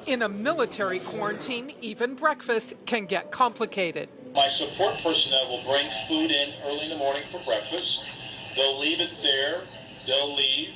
In a military quarantine, even breakfast can get complicated. My support personnel will bring food in early in the morning for breakfast. They'll leave it there. They'll leave.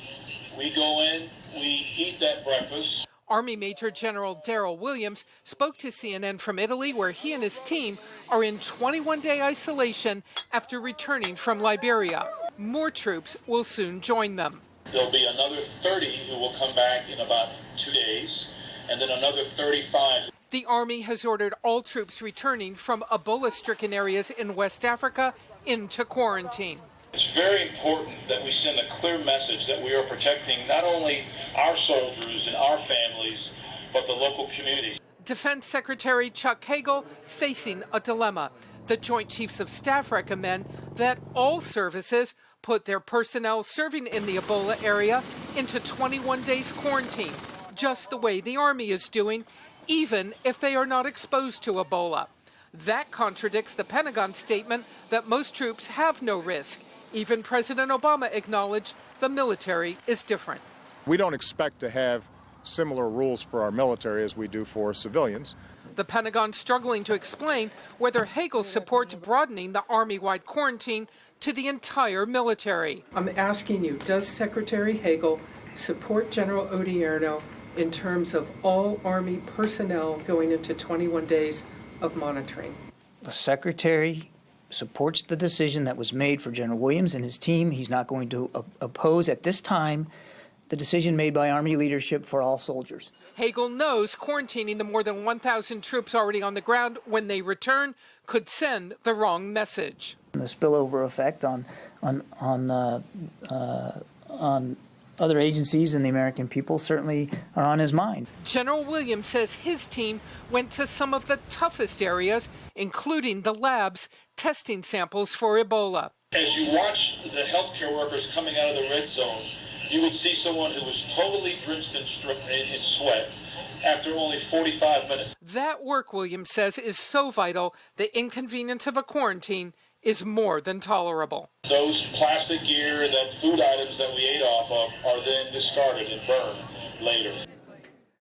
We go in, we eat that breakfast. Army Major General Daryl Williams spoke to CNN from Italy, where he and his team are in 21-day isolation after returning from Liberia. More troops will soon join them. There'll be another 30 who will come back in about 2 days, and then another 35. The Army has ordered all troops returning from Ebola-stricken areas in West Africa into quarantine. It's very important that we send a clear message that we are protecting not only our soldiers and our families, but the local communities. Defense Secretary Chuck Hagel facing a dilemma. The Joint Chiefs of Staff recommend that all services put their personnel serving in the Ebola area into 21 days quarantine, just the way the Army is doing, even if they are not exposed to Ebola. That contradicts the Pentagon statement that most troops have no risk. Even President Obama acknowledged the military is different. We don't expect to have similar rules for our military as we do for civilians. The Pentagon struggling to explain whether Hagel supports broadening the Army-wide quarantine to the entire military. I'm asking you, does Secretary Hagel support General Odierno in terms of all Army personnel going into 21 days of monitoring? The Secretary supports the decision that was made for General Williams and his team. He's not going to oppose at this time the decision made by Army leadership for all soldiers. Hagel knows quarantining the more than 1,000 troops already on the ground when they return could send the wrong message. The spillover effect on other agencies and the American people certainly are on his mind. General Williams says his team went to some of the toughest areas, including the labs testing samples for Ebola. As you watch the healthcare workers coming out of the red zone, you would see someone who was totally drenched in sweat after only 45 minutes. That work, Williams says, is so vital, the inconvenience of a quarantine is more than tolerable. Those plastic gear, the food items that we ate off of, are then discarded and burned later.